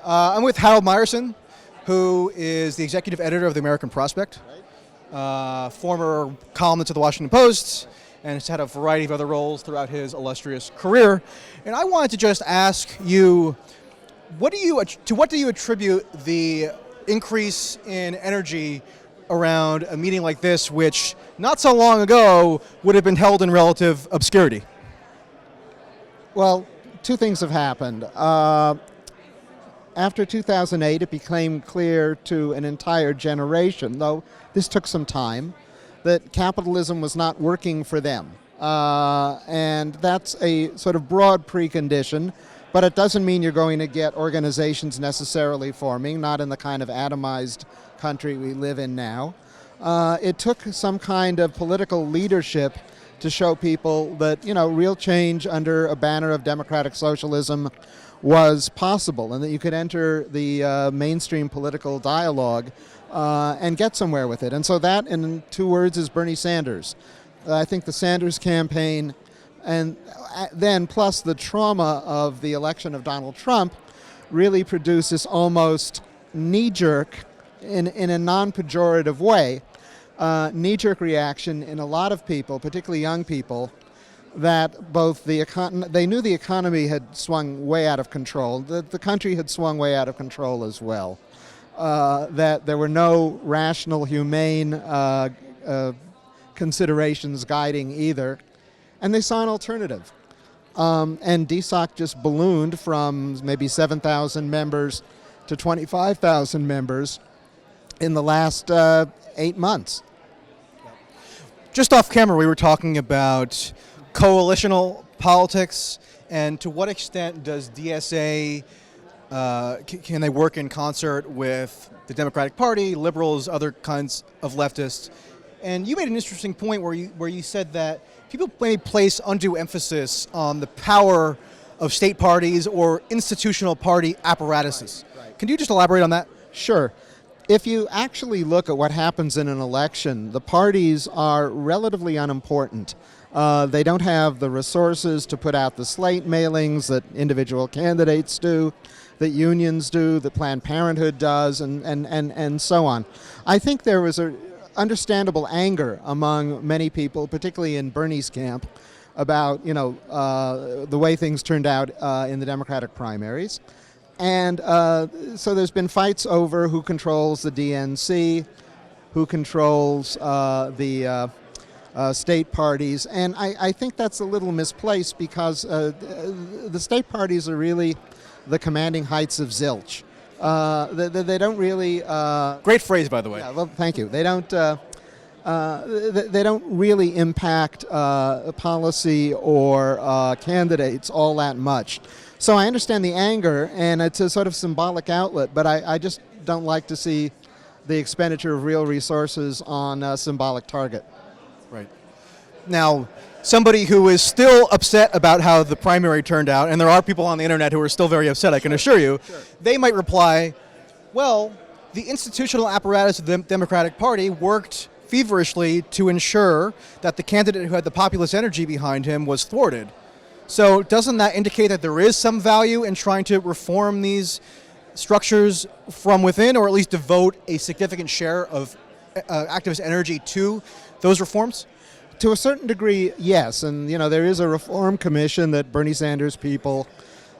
I'm with Harold Meyerson, who is the executive editor of the American Prospect, former columnist of the Washington Post, and has had a variety of other roles throughout his illustrious career. And I wanted to just ask you, what do you attribute the increase in energy around a meeting like this, which not so long ago would have been held in relative obscurity? Well, two things have happened. After 2008, it became clear to an entire generation, though this took some time, that capitalism was not working for them. And that's a sort of broad precondition, but it doesn't mean you're going to get organizations necessarily forming, not in the kind of atomized country we live in now. It took some kind of political leadership to show people that, real change under a banner of democratic socialism was possible, and that you could enter the mainstream political dialogue and get somewhere with it. And so that, in two words, is Bernie Sanders. I think the Sanders campaign, and then plus the trauma of the election of Donald Trump, really produced this almost knee-jerk, in a non-pejorative way, knee-jerk reaction in a lot of people, particularly young people, that both they knew the economy had swung way out of control, that the country had swung way out of control as well, that there were no rational, humane considerations guiding either, and they saw an alternative. And DSOC just ballooned from maybe 7,000 members to 25,000 members in the last 8 months. Just off camera, we were talking about coalitional politics, and to what extent does DSA, can they work in concert with the Democratic Party, liberals, other kinds of leftists? And you made an interesting point where you said that people may place undue emphasis on the power of state parties or institutional party apparatuses. Right. Can you just elaborate on that? Sure. If you actually look at what happens in an election, the parties are relatively unimportant. They don't have the resources to put out the slate mailings that individual candidates do, that unions do, that Planned Parenthood does, and so on. I think there was a understandable anger among many people, particularly in Bernie's camp, about the way things turned out in the Democratic primaries. And so there's been fights over who controls the DNC, who controls the state parties. And I think that's a little misplaced because the state parties are really the commanding heights of zilch. They don't really... Great phrase, by the way. Yeah, well, thank you. They don't really impact policy or candidates all that much. So I understand the anger, and it's a sort of symbolic outlet, but I just don't like to see the expenditure of real resources on a symbolic target. Right. Now, somebody who is still upset about how the primary turned out, and there are people on the internet who are still very upset, I can assure you, they might reply, well, the institutional apparatus of the Democratic Party worked feverishly to ensure that the candidate who had the populist energy behind him was thwarted. So doesn't that indicate that there is some value in trying to reform these structures from within, or at least devote a significant share of activist energy to those reforms? To a certain degree, yes. And, there is a reform commission that Bernie Sanders people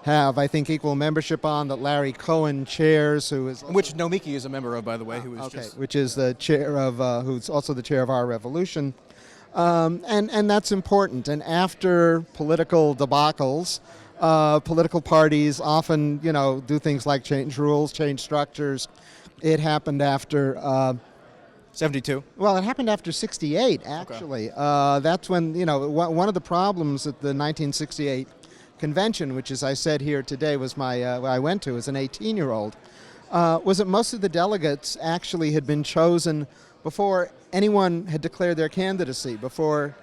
have, I think, equal membership on, that Larry Cohen chairs, which Nomiki is a member of, by the way, which is the chair of, who's also the chair of Our Revolution. And that's important. And after political debacles, political parties often, do things like change rules, change structures. It happened after 72. Well, it happened after 68, actually. Okay. That's when, one of the problems at the 1968 convention, which, as I said here today, was I went to as an 18-year-old, was that most of the delegates actually had been chosen before anyone had declared their candidacy, before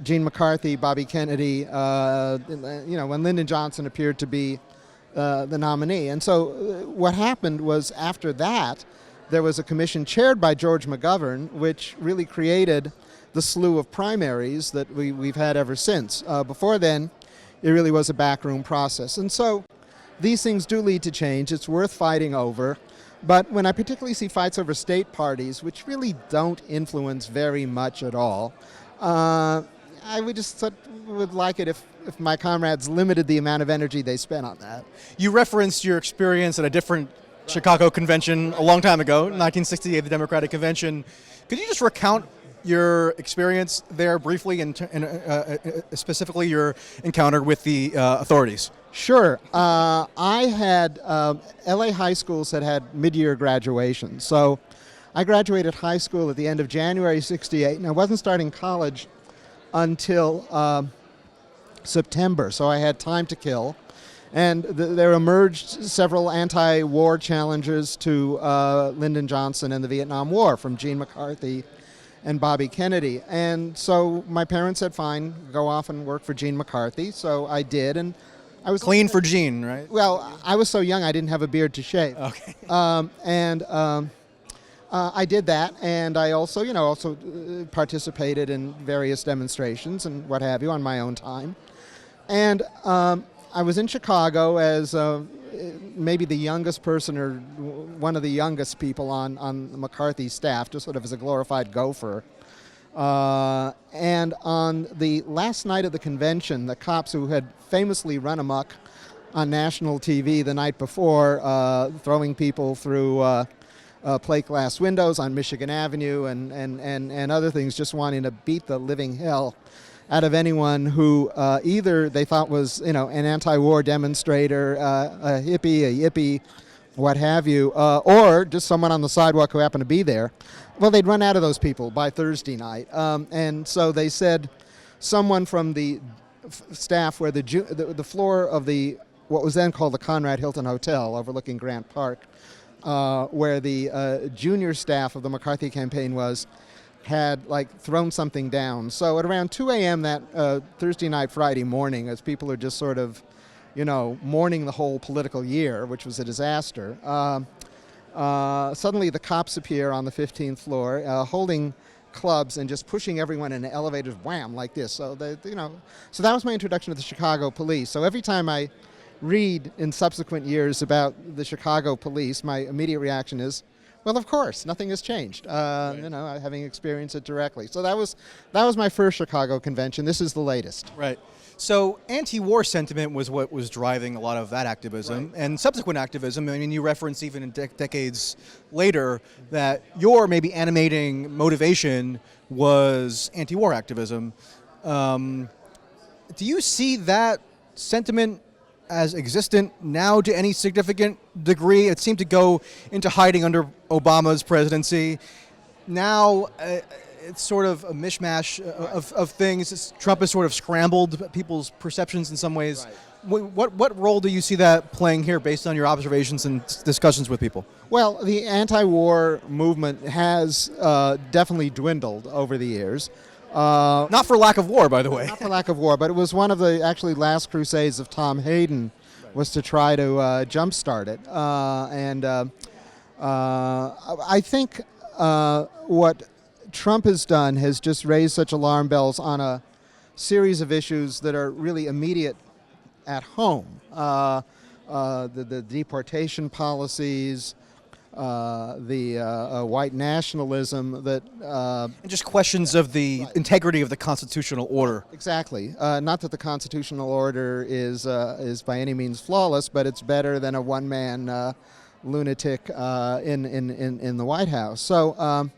Gene McCarthy, Bobby Kennedy, when Lyndon Johnson appeared to be the nominee. And so what happened was, after that, there was a commission chaired by George McGovern, which really created the slew of primaries that we've had ever since. Before then, it really was a backroom process. And so these things do lead to change. It's worth fighting over. But when I particularly see fights over state parties, which really don't influence very much at all, I would like it if my comrades limited the amount of energy they spent on that. You referenced your experience at a different Chicago convention a long time ago, 1968, the Democratic Convention. Could you just recount your experience there briefly, and specifically your encounter with the authorities? Sure. I had, LA high schools had mid-year graduation. So I graduated high school at the end of January 68, and I wasn't starting college until September, so I had time to kill. And there emerged several anti-war challenges to Lyndon Johnson and the Vietnam War from Gene McCarthy and Bobby Kennedy. And so my parents said, fine, go off and work for Gene McCarthy. So I did, and I was clean for Gene, right? Well, I was so young I didn't have a beard to shave. Okay. I did that, and I also participated in various demonstrations and what have you on my own time. And I was in Chicago as maybe the youngest person or one of the youngest people on McCarthy's staff, just sort of as a glorified gopher. And on the last night of the convention, the cops who had famously run amok on national TV the night before, throwing people through plate glass windows on Michigan Avenue and other things, just wanting to beat the living hell out of anyone who either they thought was an anti-war demonstrator, a hippie, a yippie, what have you, or just someone on the sidewalk who happened to be there. Well, they'd run out of those people by Thursday night, and so they said someone from the staff where the floor of what was then called the Conrad Hilton Hotel overlooking Grant Park, where the junior staff of the McCarthy campaign had thrown something down. So at around 2 a.m. that Thursday night, Friday morning, as people are just sort of, mourning the whole political year, which was a disaster, suddenly the cops appear on the 15th floor, holding clubs and just pushing everyone in elevators, wham, like this. So so that was my introduction to the Chicago police. So every time I read in subsequent years about the Chicago police, my immediate reaction is, well, of course, nothing has changed. Right. Having experienced it directly. So that was my first Chicago convention. This is the latest. Right. So anti-war sentiment was what was driving a lot of that activism, right, and subsequent activism. I mean, you reference even in decades later that your maybe animating motivation was anti-war activism. Do you see that sentiment as existent now to any significant degree? It seemed to go into hiding under Obama's presidency. Now it's sort of a mishmash of things. Trump has sort of scrambled people's perceptions in some ways. Right. What role do you see that playing here based on your observations and discussions with people? Well, the anti-war movement has definitely dwindled over the years. Not for lack of war, by the way. Not for lack of war, but it was one of the actually last crusades of Tom Hayden, was to try to jumpstart it. I think what Trump has done has just raised such alarm bells on a series of issues that are really immediate at home. The deportation policies, the white nationalism that and just questions of the integrity of the constitutional order. Exactly. Not that the constitutional order is by any means flawless, but it's better than a one-man lunatic in the White House. So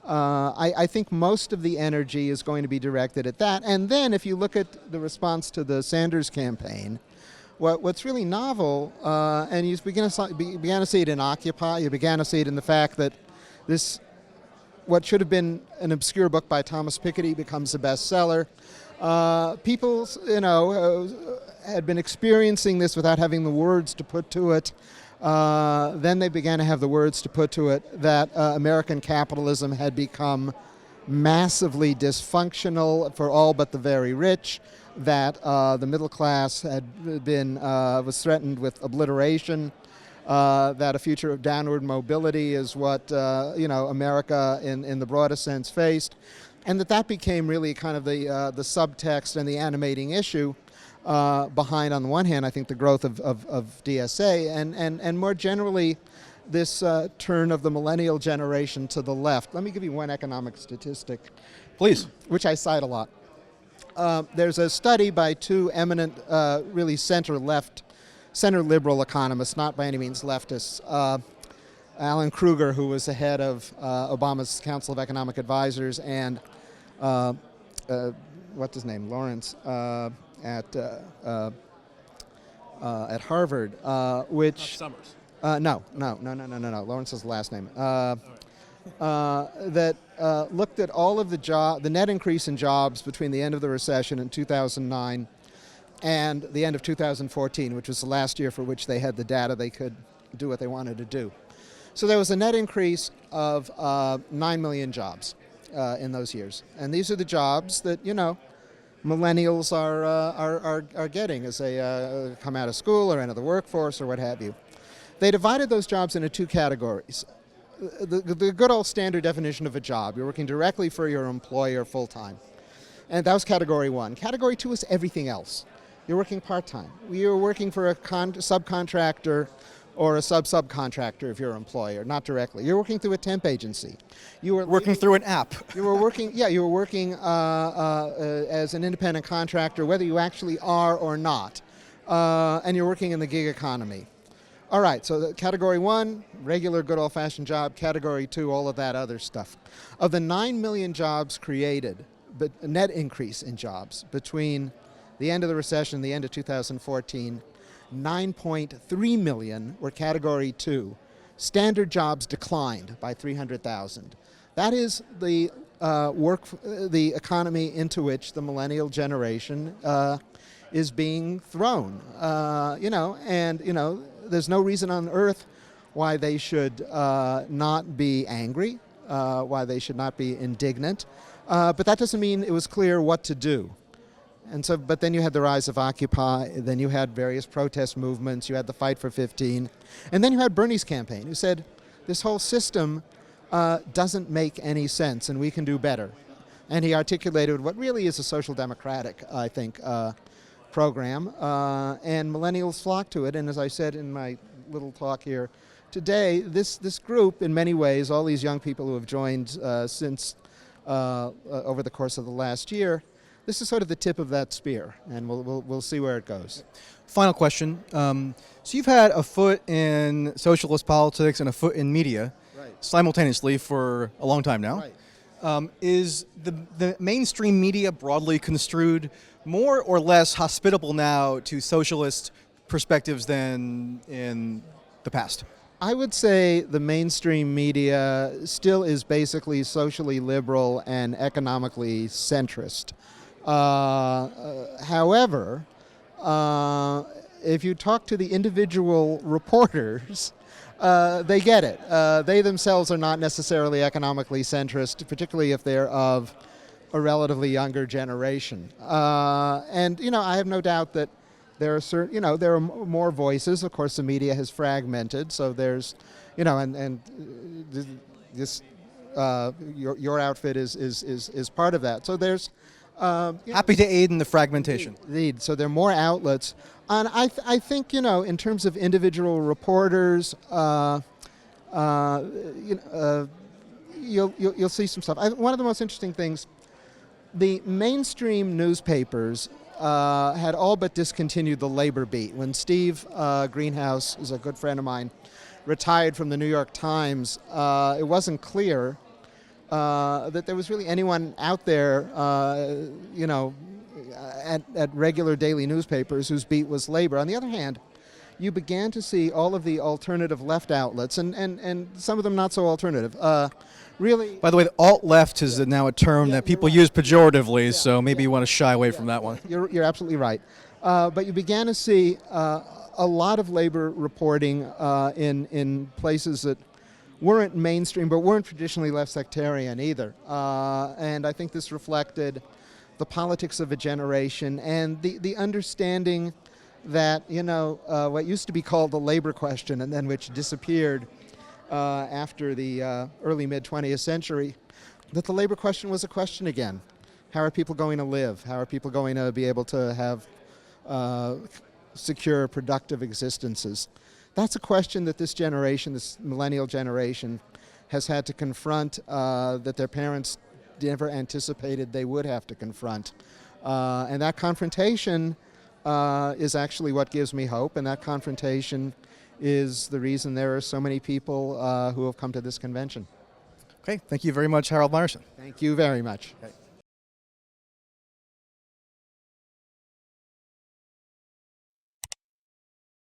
I think most of the energy is going to be directed at that. And then if you look at the response to the Sanders campaign, what's really novel, and you began to see it in Occupy, you began to see it in the fact that what should have been an obscure book by Thomas Piketty becomes a bestseller. People, had been experiencing this without having the words to put to it. Then they began to have the words to put to it that American capitalism had become massively dysfunctional for all but the very rich, that the middle class was threatened with obliteration, that a future of downward mobility is what America in the broadest sense faced, and that became really kind of the subtext and the animating issue. behind, on the one hand, I think the growth of DSA, and more generally, this turn of the millennial generation to the left. Let me give you one economic statistic, Please. which I cite a lot. There's a study by two eminent, really center liberal economists, not by any means leftists. Alan Kruger, who was the head of Obama's Council of Economic Advisors, and what's his name, Lawrence at Harvard, which Summers. no. Lawrence is the last name. That looked at all of the net increase in jobs between the end of the recession in 2009 and the end of 2014, which was the last year for which they had the data they could do what they wanted to do. So there was a net increase of 9 million jobs in those years, and these are the jobs that millennials are getting as they come out of school or enter the workforce or what have you. They divided those jobs into two categories. The good old standard definition of a job: you're working directly for your employer full time, and that was category one. Category two is everything else. You're working part time. You're working for a subcontractor or a subcontractor if you're an employer, not directly. You're working through a temp agency. You were Working through an app. You were working. Yeah, you were working as an independent contractor, whether you actually are or not, and you're working in the gig economy. All right. So category one, regular, good old-fashioned job. Category two, all of that other stuff. Of the 9 million jobs created, but a net increase in jobs between the end of the recession and the end of 2014. 9.3 million were category two. Standard jobs declined by 300,000. That is the the economy into which the millennial generation is being thrown. There's no reason on earth why they should not be angry, why they should not be indignant. But that doesn't mean it was clear what to do. And so, but then you had the rise of Occupy, then you had various protest movements, you had the Fight for 15, and then you had Bernie's campaign, who said, this whole system doesn't make any sense, and we can do better. And he articulated what really is a social democratic, I think, program, and millennials flocked to it. And as I said in my little talk here today, this group, in many ways, all these young people who have joined since over the course of the last year, this is sort of the tip of that spear, and we'll see where it goes. Final question. So you've had a foot in socialist politics and a foot in media simultaneously for a long time now. Right. Is the mainstream media broadly construed more or less hospitable now to socialist perspectives than in the past? I would say the mainstream media still is basically socially liberal and economically centrist. However, if you talk to the individual reporters, they get it. They themselves are not necessarily economically centrist, particularly if they're of a relatively younger generation. And I have no doubt that there are certain, there are more voices. Of course, the media has fragmented, so there's, and this your outfit is part of that. So there's. Happy to aid in the fragmentation. Indeed. So there are more outlets. And I think, in terms of individual reporters, you'll see some stuff. One of the most interesting things, the mainstream newspapers had all but discontinued the labor beat. When Steve Greenhouse, who's a good friend of mine, retired from the New York Times, it wasn't clear that there was really anyone out there, at regular daily newspapers whose beat was labor. On the other hand, you began to see all of the alternative left outlets, and some of them not so alternative, really. By the way, the alt-left is now a term that people use pejoratively, so maybe you want to shy away from that one. You're absolutely right. But you began to see a lot of labor reporting in places that weren't mainstream, but weren't traditionally left sectarian either. And I think this reflected the politics of a generation and the understanding that, what used to be called the labor question and then which disappeared after the early mid-20th century, that the labor question was a question again. How are people going to live? How are people going to be able to have secure, productive existences? That's a question that this generation, this millennial generation, has had to confront that their parents never anticipated they would have to confront. And that confrontation is actually what gives me hope, and that confrontation is the reason there are so many people who have come to this convention. Okay, thank you very much, Harold Meyerson. Thank you very much. Okay.